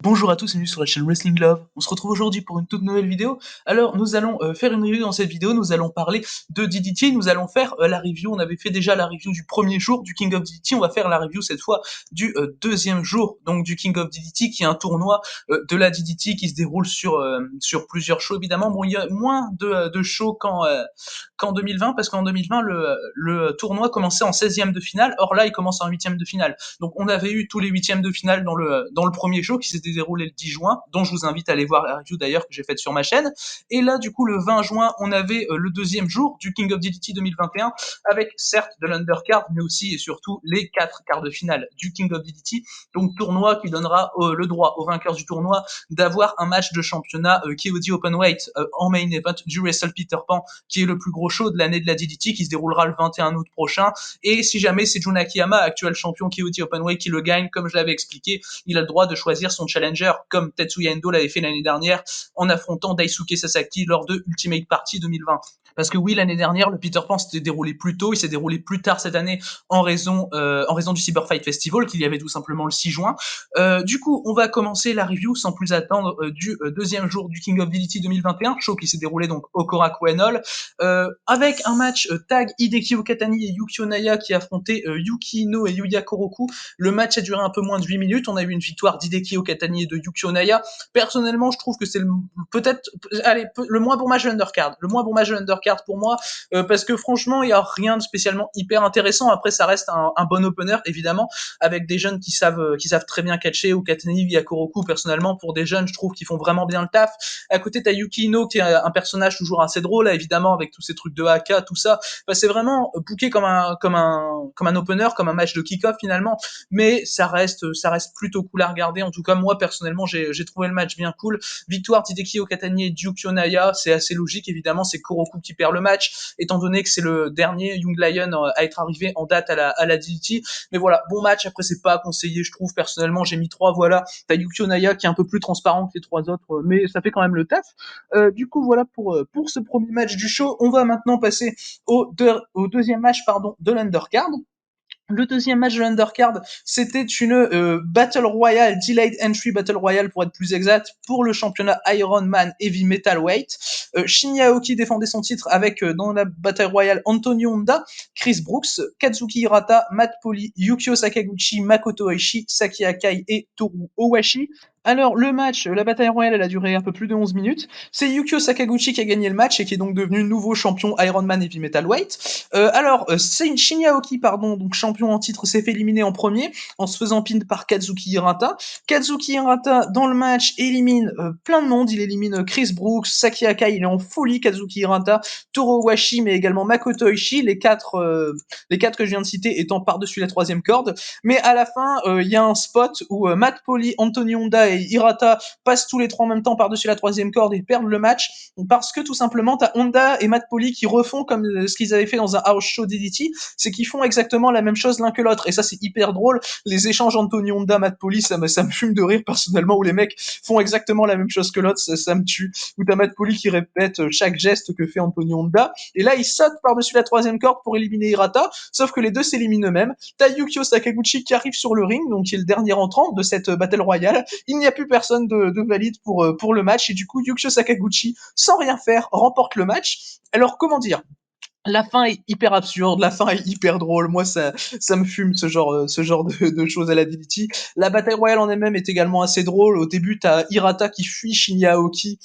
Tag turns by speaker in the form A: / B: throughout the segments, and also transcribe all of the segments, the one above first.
A: Bonjour à tous et bienvenue sur la chaîne Wrestling Love. On se retrouve aujourd'hui pour une toute nouvelle vidéo. Alors nous allons faire une review dans cette vidéo, nous allons parler de DDT, nous allons faire la review, on avait fait déjà la review du premier jour du King of DDT, on va faire la review cette fois du deuxième jour donc du King of DDT qui est un tournoi de la DDT qui se déroule sur plusieurs shows évidemment. Bon il y a moins de shows qu'en 2020 parce qu'en 2020 le tournoi commençait en 16e de finale, or là il commence en 8e de finale. Donc on avait eu tous les 8e de finale dans le premier show qui s'était déroulé le 10 juin, dont je vous invite à aller voir la review d'ailleurs que j'ai faite sur ma chaîne. Et là du coup le 20 juin on avait le deuxième jour du King of DDT 2021 avec certes de l'undercard mais aussi et surtout les 4 quarts de finale du King of DDT. Donc tournoi qui donnera le droit au vainqueur du tournoi d'avoir un match de championnat KOD Openweight en main event du Wrestle Peter Pan qui est le plus gros show de l'année de la DDT qui se déroulera le 21 août prochain. Et si jamais c'est Jun Akiyama, actuel champion KOD Openweight, qui le gagne, comme je l'avais expliqué, il a le droit de choisir son challenger, comme Tetsuya Endo l'avait fait l'année dernière en affrontant Daisuke Sasaki lors de Ultimate Party 2020. Parce que oui, l'année dernière, le Peter Pan s'était déroulé plus tôt, il s'est déroulé plus tard cette année en raison du Cyber Fight Festival, qu'il y avait tout simplement le 6 juin. Du coup, on va commencer la review sans plus attendre du deuxième jour du King of DDT 2021, show qui s'est déroulé donc au Korakuen Hall, avec un match tag Hideki Okatani et Yuki Onaya qui affrontaient Yuki Ino et Yuya Koroku. Le match a duré un peu moins de 8 minutes, on a eu une victoire d'Hideki Okatani et de Yuki Onaya. Personnellement, je trouve que c'est peut-être le moins bon match de l'undercard. Le moins bon match de l'undercard pour moi, parce que franchement, il n'y a rien de spécialement hyper intéressant. Après, ça reste un bon opener, évidemment, avec des jeunes qui savent très bien catcher, ou Okatani, Yuya Koroku, personnellement, pour des jeunes, je trouve qu'ils font vraiment bien le taf. À côté, t'as Yuki Ino, qui est un personnage toujours assez drôle, là, évidemment, avec tous ces trucs de haka, tout ça. Enfin, c'est vraiment booké comme un opener, comme un match de kick-off, finalement. Mais ça reste plutôt cool à regarder. En tout cas, moi, personnellement, j'ai trouvé le match bien cool. Victoire d'Hideki Okatani et Yuki Onaya, c'est assez logique, évidemment, c'est Koroku qui perd le match, étant donné que c'est le dernier Young Lion à être arrivé en date à la DDT. Mais voilà, bon match, après, c'est pas conseillé, je trouve, personnellement, j'ai mis 3, voilà. T'as Yuki Onaya qui est un peu plus transparent que les 3 autres, mais ça fait quand même le taf. Du coup, voilà pour ce premier match du show. On va maintenant passer au deuxième match de l'undercard. Le deuxième match de l'undercard, c'était une Battle Royale, Delayed Entry Battle Royale pour être plus exact, pour le championnat Iron Man Heavy Metalweight. Shinya Aoki défendait son titre avec, dans la Battle Royale, Anthony Honda, Chris Brooks, Kazuki Hirata, Matt Poli, Yukio Sakaguchi, Makoto Oishi, Saki Akai et Toru Owashi. Alors, le match, la bataille royale, elle a duré un peu plus de 11 minutes. C'est Yukio Sakaguchi qui a gagné le match et qui est donc devenu nouveau champion Ironman Heavy Metalweight. C'est Shinya Aoki, pardon, donc champion en titre, s'est fait éliminer en premier en se faisant pin par Kazuki Hirata. Kazuki Hirata, dans le match, élimine plein de monde. Il élimine Chris Brooks, Saki Akai, il est en folie, Kazuki Hirata, Toru Owashi, mais également Makoto Oishi, les quatre que je viens de citer étant par-dessus la troisième corde. Mais à la fin, il y a un spot où Matt Poli, Anthony Honda et Hirata passent tous les trois en même temps par-dessus la troisième corde et perdent le match parce que tout simplement t'as Honda et Matt Poli qui refont comme ce qu'ils avaient fait dans un house show DDT, c'est qu'ils font exactement la même chose l'un que l'autre et ça c'est hyper drôle. Les échanges Anthony Honda, Matt Poli, ça me fume de rire personnellement, où les mecs font exactement la même chose que l'autre, ça me tue. Où t'as Matt Poli qui répète chaque geste que fait Anthony Honda et là il saute par-dessus la troisième corde pour éliminer Hirata, sauf que les deux s'éliminent eux-mêmes. T'as Yukio Sakaguchi qui arrive sur le ring, donc qui est le dernier entrant de cette Battle Royale. Il n'y a plus personne de valide pour le match, et du coup, Yukio Sakaguchi, sans rien faire, remporte le match. Alors, comment dire, la fin est hyper absurde, la fin est hyper drôle. Moi, ça me fume ce genre de choses à la DDT. La bataille royale en elle-même est également assez drôle. Au début, t'as Hirata qui fuit Shinya Aoki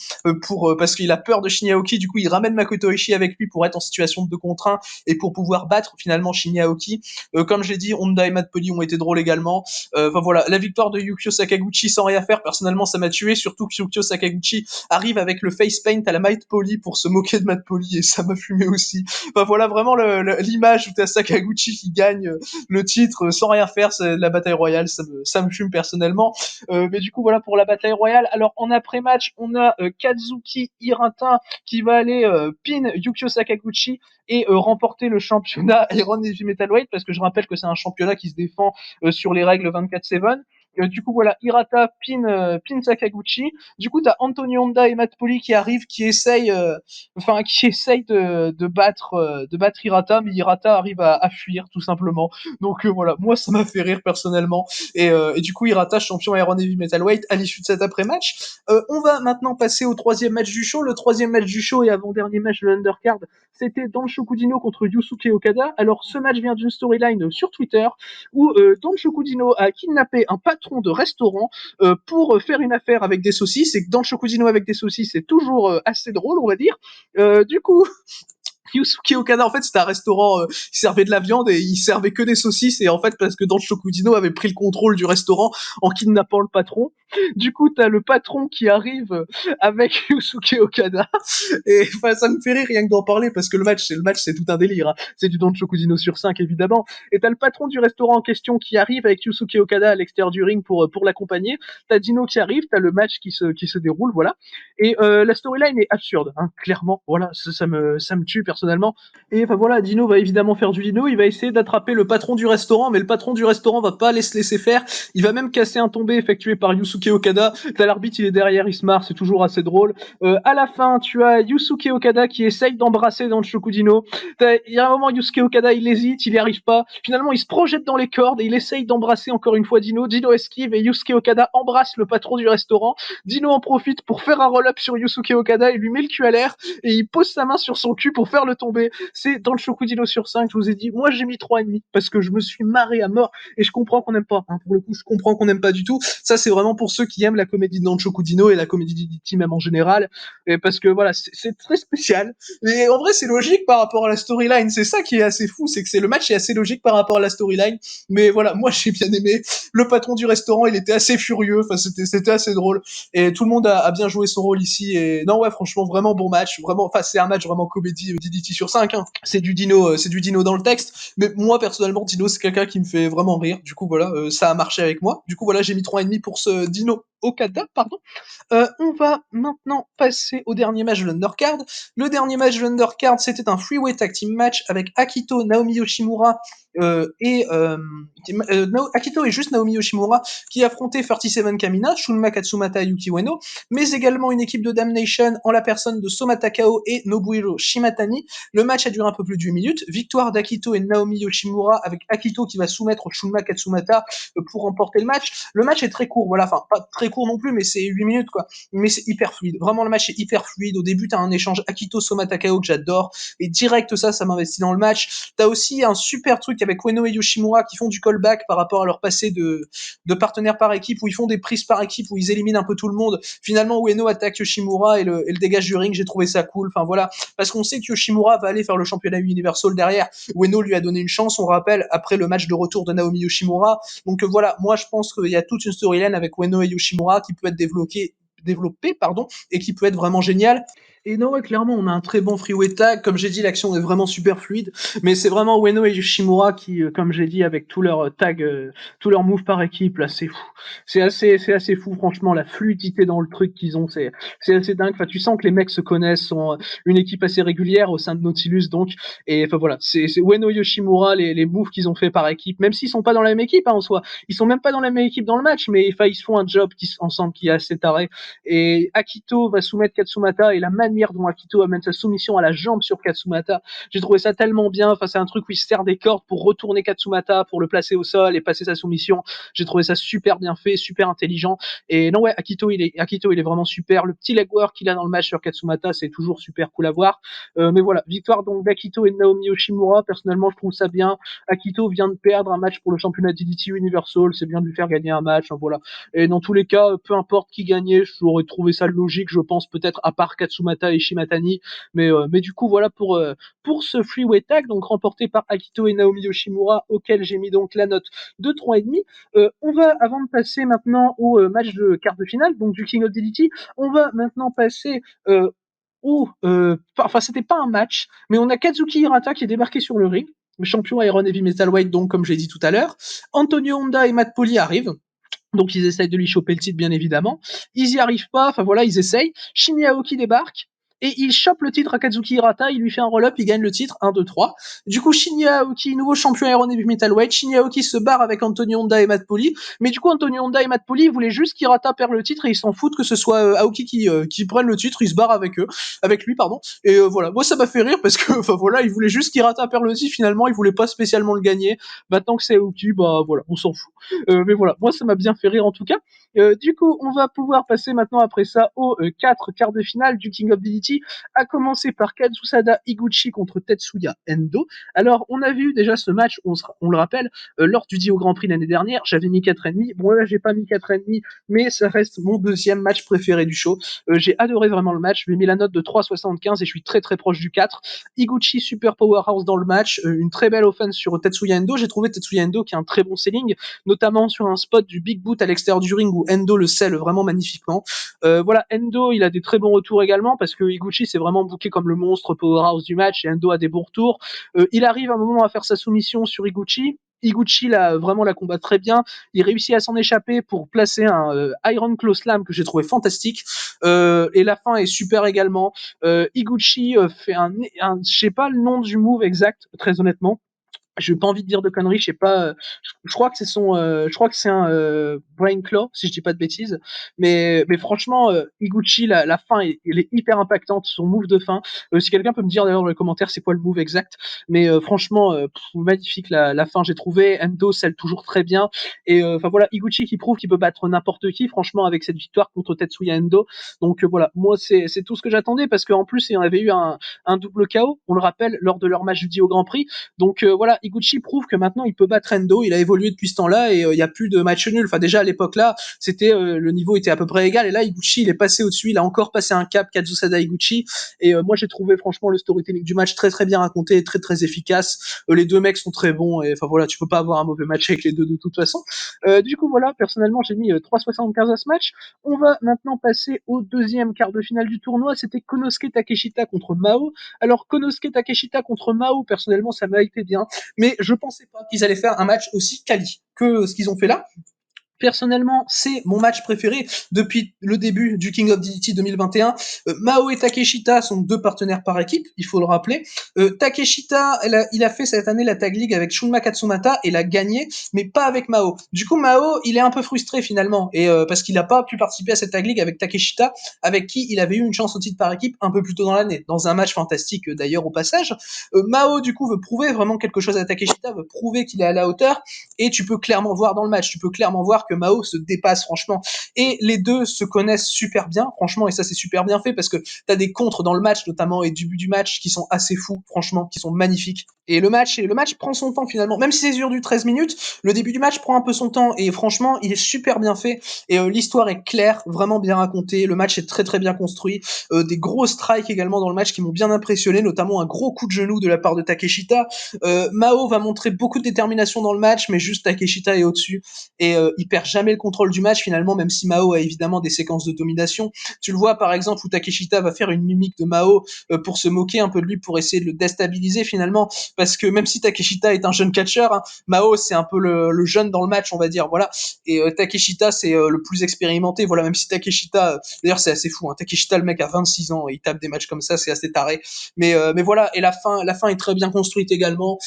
A: parce qu'il a peur de Shinya Aoki. Du coup, il ramène Makoto Oishi avec lui pour être en situation de 2 contre 1 et pour pouvoir battre finalement Shinya Aoki. Comme j'ai dit, Honda et Matt Poli ont été drôles également. Enfin voilà, la victoire de Yukio Sakaguchi sans rien faire. Personnellement, ça m'a tué. Surtout que Yukio Sakaguchi arrive avec le face paint à la Matt Poli pour se moquer de Matt Poli et ça m'a fumé aussi. Enfin voilà vraiment l'image où t'as Sakaguchi qui gagne le titre sans rien faire, c'est la bataille royale, ça me fume personnellement. Mais du coup voilà pour la bataille royale. Alors en après-match, on a Kazuki Hirata qui va aller pin Yukio Sakaguchi et remporter le championnat Iron Heavy Metalweight, parce que je rappelle que c'est un championnat qui se défend sur les règles 24/7.
B: Du coup, voilà, Hirata pin Sakaguchi. Du coup, t'as Antonio Honda et Matt Poli qui arrivent, qui essayent de battre Hirata, mais Hirata arrive à fuir tout simplement. Donc voilà, moi ça m'a fait rire personnellement. Et du coup, Hirata champion Iron Heavy Metalweight à l'issue de cet après-match. On va maintenant passer au troisième match du show. Le troisième match du show et avant-dernier match de l'undercard, c'était Danshoku Dino contre Yusuke Okada. Alors ce match vient d'une storyline sur Twitter où Danshoku Dino a kidnappé un patron de restaurant pour faire une affaire avec des saucisses, et que Danshoku Dino avec des saucisses, c'est toujours assez drôle, on va dire. Du coup, Yusuke Okada, en fait, c'était un restaurant qui servait de la viande et il servait que des saucisses. Et en fait, parce que Danshoku Dino avait pris le contrôle du restaurant en kidnappant le patron. Du coup, t'as le patron qui arrive avec Yusuke Okada. Et enfin, ça me fait rire rien que d'en parler parce que le match, c'est tout un délire. Hein. C'est du Danshoku Dino sur 5 évidemment. Et t'as le patron du restaurant en question qui arrive avec Yusuke Okada à l'extérieur du ring pour l'accompagner. T'as Dino qui arrive, t'as le match qui se déroule, voilà. Et la storyline est absurde, hein, clairement. Voilà, ça me tue personnellement. Et enfin voilà, Dino va évidemment faire du Dino. Il va essayer d'attraper le patron du restaurant, mais le patron du restaurant va pas se laisser faire. Il va même casser un tombé effectué par Yusuke Okada. T'as l'arbitre, il est derrière, il se marre, c'est toujours assez drôle. À la fin, tu as Yusuke Okada qui essaye d'embrasser dans le Shokudino. Il y a un moment, Yusuke Okada, il hésite, il n'y arrive pas. Finalement, il se projette dans les cordes et il essaye d'embrasser encore une fois Dino. Dino esquive et Yusuke Okada embrasse le patron du restaurant. Dino en profite pour faire un roll-up sur Yusuke Okada et lui met le cul à l'air et il pose sa main sur son cul pour faire le tomber. C'est dans le Shokudino sur 5, je vous ai dit. Moi, j'ai mis 3,5 parce que je me suis marré à mort et je comprends qu'on n'aime pas. Hein. Pour le coup, je comprends qu'on n'aime pas du tout. Ça, c'est vraiment pour ceux qui aiment la comédie de Danchoku Dino et la comédie d'Iditi même en général. Et parce que voilà, c'est très spécial. Mais en vrai, c'est logique par rapport à la storyline. C'est ça qui est assez fou, c'est que le match est assez logique par rapport à la storyline. Mais voilà, moi j'ai bien aimé. Le patron du restaurant, il était assez furieux. Enfin, c'était assez drôle. Et tout le monde a bien joué son rôle ici. Et non, ouais, franchement, vraiment bon match. Vraiment, enfin, c'est un match vraiment comédie DDT sur 5. Hein. C'est du Dino dans le texte. Mais moi, personnellement, Dino, c'est quelqu'un qui me fait vraiment rire. Du coup, voilà, ça a marché avec moi. Du coup, voilà, j'ai mis 3,5 pour ce Dino Okada, pardon. On va maintenant passer au dernier match de l'Undercard. Le dernier match de l'Undercard, c'était un freeway tag team match avec Akito, Naomi Yoshimura Akito et juste Naomi Yoshimura qui affrontaient 37 Kamina, Shunma Katsumata et Yuki Ueno, mais également une équipe de Damnation en la personne de Soma Takao et Nobuhiro Shimatani. Le match a duré un peu plus de 8 minutes. Victoire d'Akito et Naomi Yoshimura avec Akito qui va soumettre Shunma Katsumata pour remporter le match. Le match est très court, voilà, enfin pas très court non plus, mais c'est 8 minutes quoi. Mais c'est hyper fluide. Vraiment, le match est hyper fluide. Au début, t'as un échange Akito-Soma Takao que j'adore. Et direct, ça m'investit dans le match. T'as aussi un super truc avec Ueno et Yoshimura qui font du callback par rapport à leur passé de partenaires par équipe, où ils font des prises par équipe, où ils éliminent un peu tout le monde. Finalement, Ueno attaque Yoshimura et le dégage du ring. J'ai trouvé ça cool. Enfin voilà. Parce qu'on sait que Yoshimura va aller faire le championnat Universal derrière. Ueno lui a donné une chance, on rappelle, après le match de retour de Naomi Yoshimura. Donc voilà, moi je pense qu'il y a toute une storyline avec Ueno et Yoshimura qui peut être développé, pardon, et qui peut être vraiment génial. Et non, ouais, clairement, on a un très bon freeway tag. Comme j'ai dit, l'action est vraiment super fluide. Mais c'est vraiment Ueno et Yoshimura qui, comme j'ai dit, avec tous leurs tags, tous leurs moves par équipe, là, c'est fou. C'est assez fou, franchement, la fluidité dans le truc qu'ils ont, c'est assez dingue. Enfin, tu sens que les mecs se connaissent, sont une équipe assez régulière au sein de Nautilus, donc. Et enfin voilà, c'est Ueno et Yoshimura, les moves qu'ils ont fait par équipe, même s'ils sont pas dans la même équipe, hein, en soi. Ils sont même pas dans la même équipe dans le match, mais enfin, ils se font un job ensemble qui est assez taré. Et Akito va soumettre Katsumata et la manière dont Akito amène sa soumission à la jambe sur Katsumata, j'ai trouvé ça tellement bien. Enfin, c'est un truc où il se sert des cordes pour retourner Katsumata, pour le placer au sol et passer sa soumission. J'ai trouvé ça super bien fait, super intelligent. Et non, ouais, Akito, il est vraiment super. Le petit legwork qu'il a dans le match sur Katsumata, c'est toujours super cool à voir. Mais voilà, victoire donc d'Akito et de Naomi Yoshimura. Personnellement, je trouve ça bien. Akito vient de perdre un match pour le championnat DDT Universal. C'est bien de lui faire gagner un match. Hein, voilà. Et dans tous les cas, peu importe qui gagnait, j'aurais trouvé ça logique, je pense, peut-être à part Katsumata et Shimatani. Mais du coup, voilà pour ce freeway tag, donc remporté par Akito et Naomi Yoshimura, auquel j'ai mis donc la note de 3,5. On va, avant de passer maintenant au match de quart de finale, donc du King of DDT, on va maintenant passer enfin, c'était pas un match, mais on a Kazuki Hirata qui est débarqué sur le ring, champion Iron Heavy Metalweight, donc comme j'ai dit tout à l'heure. Antonio Honda et Matt Poli arrivent. Donc ils essayent de lui choper le titre, bien évidemment. Ils y arrivent pas, enfin voilà, ils essayent. Shinya Aoki débarque. et il chope le titre à Kazuki Hirata, il lui fait un roll-up, il gagne le titre 1-2-3. Du coup, Shinya Aoki, nouveau champion Iron Heavy Metalweight, Shinya Aoki se barre avec Antonio Honda et Matt Poli, mais du coup Antonio Honda et Matt Poli voulaient juste qu'Hirata perde le titre et ils s'en foutent que ce soit Aoki qui prenne le titre, ils se barrent avec lui pardon. Et voilà, moi ça m'a fait rire parce que enfin voilà, ils voulaient juste qu'Hirata perde le titre, finalement ils voulaient pas spécialement le gagner. Maintenant que c'est Aoki, bah voilà, on s'en fout. Mais voilà, moi ça m'a bien fait rire en tout cas. Du coup, on va pouvoir passer maintenant après ça aux 4 quarts de finale du King of DDT, à commencer par Kazusada Higuchi contre Tetsuya Endo. Alors, on a vu déjà ce match, on le rappelle, lors du Dio Grand Prix l'année dernière, j'avais mis 4,5. Bon, là, j'ai pas mis 4,5, mais ça reste mon deuxième match préféré du show. J'ai adoré vraiment le match, j'ai mis la note de 3,75 et je suis très très proche du 4. Higuchi, super powerhouse dans le match, une très belle offense sur Tetsuya Endo. J'ai trouvé Tetsuya Endo qui a un très bon selling, notamment sur un spot du Big Boot à l'extérieur du ring où Endo le scelle vraiment magnifiquement. Voilà, Endo, il a des très bons retours également parce que Higuchi s'est vraiment booké comme le monstre powerhouse du match et Endo a des bons retours. Il arrive à un moment à faire sa soumission sur Higuchi. Higuchi là, vraiment la combat très bien. Il réussit à s'en échapper pour placer un Iron Claw Slam que j'ai trouvé fantastique. Et la fin est super également. Higuchi fait je sais pas le nom du move exact, très honnêtement. J'ai pas envie de dire de conneries, je sais pas. Je crois que je crois que c'est un Brain Claw, si je dis pas de bêtises. Mais franchement, Higuchi, la fin, elle est hyper impactante, son move de fin. Si quelqu'un peut me dire d'ailleurs dans les commentaires c'est quoi le move exact, mais franchement, magnifique la fin, j'ai trouvé. Endo scelle toujours très bien. Et enfin voilà, Higuchi qui prouve qu'il peut battre n'importe qui, franchement, avec cette victoire contre Tetsuya Endo. Donc voilà, moi c'est tout ce que j'attendais parce qu'en plus il y en avait eu un double KO, on le rappelle, lors de leur match jeudi au Grand Prix. Donc voilà, Higuchi prouve que maintenant il peut battre Endo, il a évolué depuis ce temps-là et il y a plus de match nul. Enfin déjà à l'époque là, c'était le niveau était à peu près égal et là Higuchi il est passé au-dessus, il a encore passé un cap Kazusada Higuchi et moi j'ai trouvé franchement le storytelling du match très très bien raconté, très très efficace. Les deux mecs sont très bons et enfin voilà, tu peux pas avoir un mauvais match avec les deux de toute façon. Du coup voilà, personnellement j'ai mis 3,75 à ce match. On va maintenant passer au deuxième quart de finale du tournoi, c'était Konosuke Takeshita contre Mao. Alors Konosuke Takeshita contre Mao, personnellement ça m'a été bien, mais je pensais pas qu'ils allaient faire un match aussi quali que ce qu'ils ont fait là. Personnellement, c'est mon match préféré depuis le début du King of DDT 2021. Mao et Takeshita sont deux partenaires par équipe, il faut le rappeler. Takeshita, il a fait cette année la Tag League avec Shunma Katsumata et l'a gagné, mais pas avec Mao. Du coup, Mao, il est un peu frustré finalement, et parce qu'il n'a pas pu participer à cette Tag League avec Takeshita, avec qui il avait eu une chance au titre par équipe un peu plus tôt dans l'année, dans un match fantastique d'ailleurs au passage. Mao, du coup, veut prouver vraiment quelque chose à Takeshita, veut prouver qu'il est à la hauteur, et tu peux clairement voir dans le match, tu peux clairement voir que Mao se dépasse franchement. Et les deux se connaissent super bien, franchement, et ça c'est super bien fait parce que t'as des contres dans le match notamment et du but du match qui sont assez fous, franchement, qui sont magnifiques. Et le match prend son temps finalement, même si c'est sur du 13 minutes, le début du match prend un peu son temps et franchement, il est super bien fait et l'histoire est claire, vraiment bien racontée, le match est très très bien construit, des gros strikes également dans le match qui m'ont bien impressionné, notamment un gros coup de genou de la part de Takeshita. Mao va montrer beaucoup de détermination dans le match, mais juste Takeshita est au-dessus et il perd jamais le contrôle du match finalement, même si Mao a évidemment des séquences de domination. Tu le vois par exemple où Takeshita va faire une mimique de Mao pour se moquer un peu de lui, pour essayer de le déstabiliser finalement, parce que même si Takeshita est un jeune catcheur, hein, Mao c'est un peu le jeune dans le match, on va dire, voilà. Et Takeshita c'est le plus expérimenté, voilà. Même si Takeshita, d'ailleurs c'est assez fou, hein, Takeshita le mec a 26 ans et il tape des matchs comme ça, c'est assez taré. Mais voilà, et la fin est très bien construite également.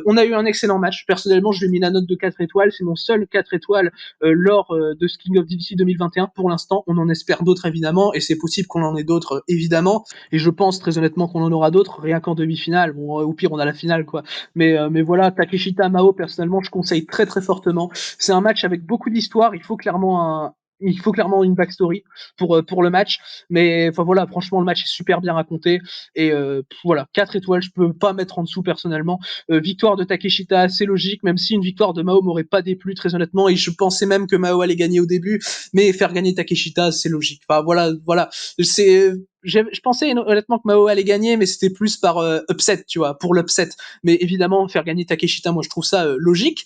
B: On a eu un excellent match. Personnellement, je lui ai mis la note de 4 étoiles. C'est mon seul 4 étoiles lors de ce King of DDT 2021 pour l'instant. On en espère d'autres évidemment, et c'est possible qu'on en ait d'autres évidemment. Et je pense très honnêtement qu'on en aura d'autres, rien qu'en demi-finale. Bon, au pire, on a la finale quoi. Mais voilà, Takeshita Mao, personnellement, je conseille très très fortement. C'est un match avec beaucoup d'histoire. Il faut clairement une backstory pour le match. Mais enfin voilà, franchement, le match est super bien raconté. Et voilà, 4 étoiles, je peux pas mettre en dessous personnellement. Victoire de Takeshita assez logique, même si une victoire de Mao m'aurait pas déplu très honnêtement, et je pensais même que Mao allait gagner au début, mais faire gagner Takeshita c'est logique. Enfin voilà, je pensais honnêtement que Mao allait gagner, mais c'était plus par upset, tu vois, pour l'upset. Mais évidemment, faire gagner Takeshita, moi je trouve ça logique.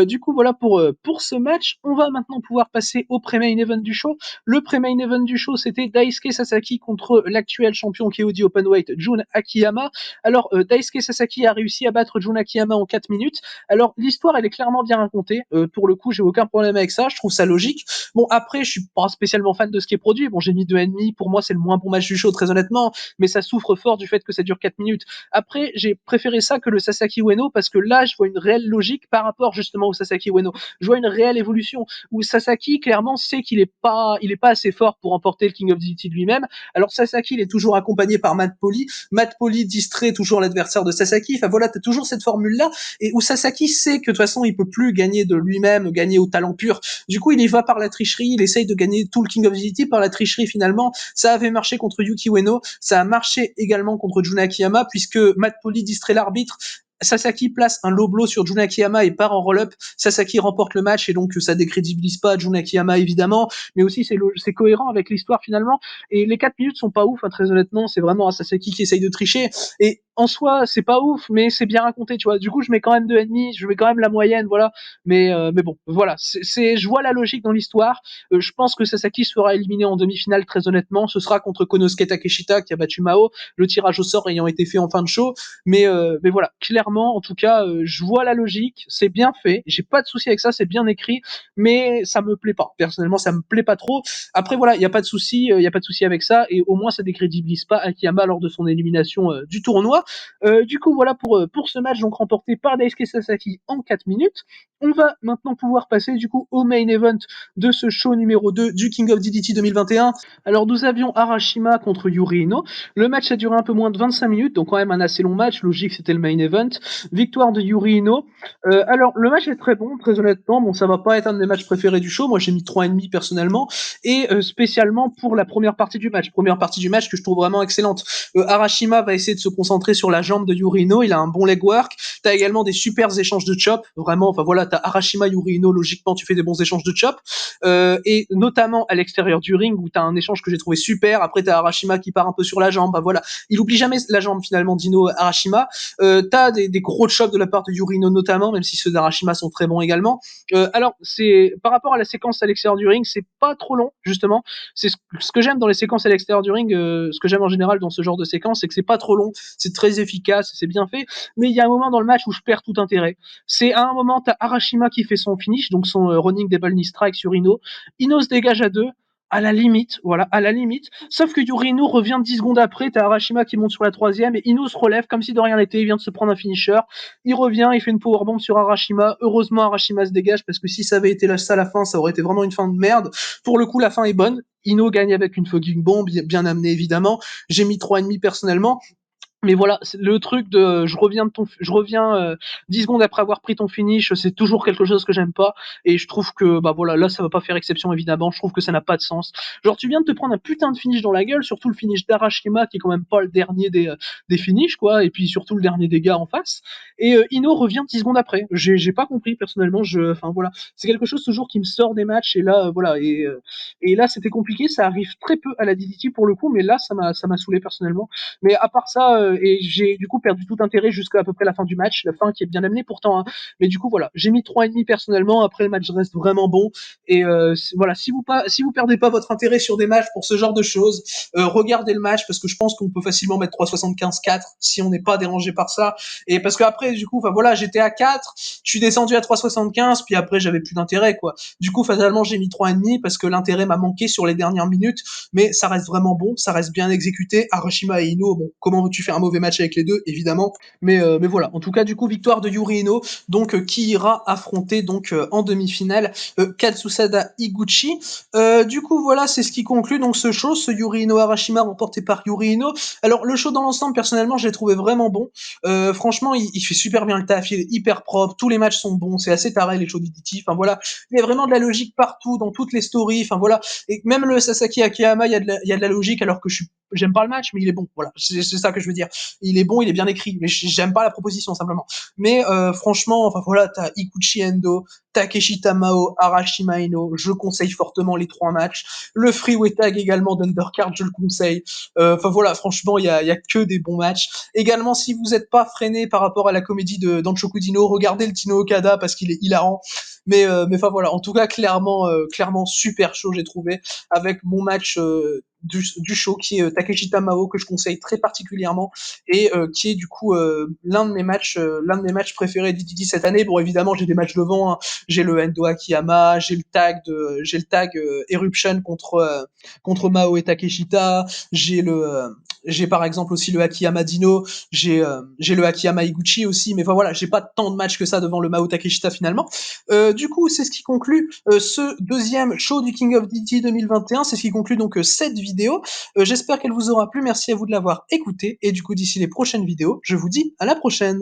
B: Du coup, voilà pour ce match. On va maintenant pouvoir passer au pré-main event du show. Le pré-main event du show, c'était Daisuke Sasaki contre l'actuel champion KOD Openweight, Jun Akiyama. Alors, Daisuke Sasaki a réussi à battre Jun Akiyama en 4 minutes. Alors, l'histoire, elle est clairement bien racontée. Pour le coup, j'ai aucun problème avec ça. Je trouve ça logique. Bon, après, je suis pas spécialement fan de ce qui est produit. Bon, j'ai mis 2,5. Pour moi, c'est le moins bon match du show. chaud très honnêtement, mais ça souffre fort du fait que ça dure 4 minutes. Après, j'ai préféré ça que le Sasaki Ueno parce que là, je vois une réelle logique par rapport justement au Sasaki Ueno. Je vois une réelle évolution où Sasaki clairement sait il est pas assez fort pour emporter le King of DDT de lui-même. Alors Sasaki, il est toujours accompagné par Matt Poli. Matt Poli distrait toujours l'adversaire de Sasaki. Enfin voilà, t'as toujours cette formule-là et où Sasaki sait que de toute façon, il peut plus gagner de lui-même, gagner au talent pur. Du coup, il y va par la tricherie. Il essaye de gagner tout le King of DDT par la tricherie finalement. Ça avait marché contre Yuki Ueno. Ça a marché également contre Jun Akiyama puisque Matt Poli distrait l'arbitre. Sasaki place un low blow sur Jun Akiyama et part en roll-up. Sasaki remporte le match et donc ça décrédibilise pas Jun Akiyama évidemment, mais aussi c'est cohérent avec l'histoire finalement. Et les 4 minutes sont pas ouf, hein, très honnêtement, c'est vraiment Sasaki qui essaye de tricher. Et en soi, c'est pas ouf, mais c'est bien raconté, tu vois. Du coup, je mets quand même 2,5, je mets quand même la moyenne, voilà. Mais bon, voilà, je vois la logique dans l'histoire. Je pense que Sasaki sera éliminé en demi-finale, très honnêtement. Ce sera contre Konosuke Takeshita qui a battu Mao, le tirage au sort ayant été fait en fin de show. Mais voilà, clairement, en tout cas, je vois la logique, c'est bien fait, j'ai pas de souci avec ça, c'est bien écrit, mais ça me plaît pas. Personnellement, ça me plaît pas trop. Après, voilà, il y a pas de souci, il y a pas de souci avec ça, et au moins ça décrédibilise pas Akiyama lors de son élimination du tournoi. Du coup, voilà pour ce match donc remporté par Daisuke Sasaki en 4 minutes. On va maintenant pouvoir passer du coup au main event de ce show numéro 2 du King of DDT 2021. Alors nous avions Arashima contre Yuri Ino. Le match a duré un peu moins de 25 minutes, donc quand même un assez long match. Logique, c'était le main event. Victoire de Yuri Ino. Alors le match est très bon, très honnêtement. Bon, ça va pas être un de mes matchs préférés du show. Moi, j'ai mis 3,5 personnellement, et spécialement pour la première partie du match. Première partie du match que je trouve vraiment excellente. Arashima va essayer de se concentrer sur la jambe de Yuri Ino. Il a un bon leg work. T'as également des super échanges de chop. Vraiment, enfin voilà, t'as Arashima, Yuri Ino. Logiquement, tu fais des bons échanges de chop. Et notamment à l'extérieur du ring où t'as un échange que j'ai trouvé super. Après, t'as Arashima qui part un peu sur la jambe. Bah voilà, il oublie jamais la jambe finalement d'Ino Arashima. T'as des gros chops de la part de Yurino notamment, même si ceux d'Arashima sont très bons également. Alors, c'est par rapport à la séquence à l'extérieur du ring, c'est pas trop long justement. C'est ce que j'aime dans les séquences à l'extérieur du ring, ce que j'aime en général dans ce genre de séquence, c'est que c'est pas trop long, c'est très efficace, c'est bien fait. Mais il y a un moment dans le match où je perds tout intérêt. C'est à un moment, t'as Arashima qui fait son finish, donc son running double knee strike sur Ino. Ino se dégage à deux. À la limite, voilà, à la limite. Sauf que Yuri Ino revient 10 secondes après, t'as Arashima qui monte sur la troisième, et Ino se relève comme si de rien n'était, il vient de se prendre un finisher. Il revient, il fait une powerbomb sur Arashima. Heureusement, Arashima se dégage, parce que si ça avait été ça à la fin, ça aurait été vraiment une fin de merde. Pour le coup, la fin est bonne. Ino gagne avec une fucking bomb, bien amenée évidemment. J'ai mis 3,5 personnellement. Mais voilà, le truc de je reviens 10 secondes après avoir pris ton finish, c'est toujours quelque chose que j'aime pas, et je trouve que bah voilà, là ça va pas faire exception évidemment, je trouve que ça n'a pas de sens. Genre tu viens de te prendre un putain de finish dans la gueule, surtout le finish d'Arashima qui est quand même pas le dernier des finishes quoi, et puis surtout le dernier des gars en face, et Ino revient 10 secondes après. J'ai pas compris personnellement, enfin voilà, c'est quelque chose toujours qui me sort des matchs, et là voilà, et là c'était compliqué, ça arrive très peu à la DDT pour le coup, mais là ça m'a saoulé personnellement. Mais à part ça, et j'ai du coup perdu tout intérêt jusqu'à à peu près la fin du match, la fin qui est bien amenée pourtant, hein. Mais du coup voilà, j'ai mis 3,5 personnellement. Après le match reste vraiment bon, et voilà, si vous perdez pas votre intérêt sur des matchs pour ce genre de choses, regardez le match, parce que je pense qu'on peut facilement mettre 3,75 4 si on n'est pas dérangé par ça. Et parce que après du coup, enfin voilà, j'étais à 4, je suis descendu à 3,75, puis après j'avais plus d'intérêt quoi. Du coup fatalement j'ai mis 3,5 parce que l'intérêt m'a manqué sur les dernières minutes, mais ça reste vraiment bon, ça reste bien exécuté. Arashima et Ino, bon, comment veux-tu faire un mauvais match avec les deux, évidemment, mais voilà. En tout cas, du coup, victoire de Yuri Ino, donc qui ira affronter donc en demi-finale Katsusada Higuchi. Du coup, voilà, c'est ce qui conclut donc ce show, ce Yuri Ino Arashima remporté par Yuri Ino. Alors le show dans l'ensemble, personnellement, je l'ai trouvé vraiment bon. Franchement, il fait super bien le taf, il est hyper propre, tous les matchs sont bons, c'est assez taré les shows d'Iditi. Enfin voilà, il y a vraiment de la logique partout dans toutes les stories. Enfin voilà, et même le Sasaki Akiyama, il y a de la logique, alors que j'aime pas le match, mais il est bon. Voilà, c'est ça que je veux dire. Il est bon, il est bien écrit, mais j'aime pas la proposition simplement. Mais franchement, enfin voilà, t'as Ikuchi Endo, Takeshi Tamao, Arashima Ino. Je conseille fortement les 3 matchs. Le freeway tag également d'Undercard, je le conseille. Enfin voilà, franchement, il y a que des bons matchs. Également, si vous n'êtes pas freiné par rapport à la comédie de d'Anchoku Dino, regardez le Tino Okada parce qu'il est hilarant. Mais enfin voilà, en tout cas, clairement super chaud, j'ai trouvé, avec bon match du show, qui est Takeshita Mao, que je conseille très particulièrement, et qui est du coup l'un de mes matchs préférés d'IDD cette année. Bon, évidemment, j'ai des matchs devant, hein. J'ai le Endo Akiyama, j'ai le tag Eruption contre Mao et Takeshita, j'ai par exemple aussi le Akiyama Dino, j'ai le Akiyama Iguchi aussi, mais enfin voilà, j'ai pas tant de matchs que ça devant le Mao Takeshita finalement. Du coup, c'est ce qui conclut ce deuxième show du King of DT 2021, c'est ce qui conclut donc cette vidéo. J'espère qu'elle vous aura plu, merci à vous de l'avoir écouté, et du coup d'ici les prochaines vidéos, je vous dis à la prochaine.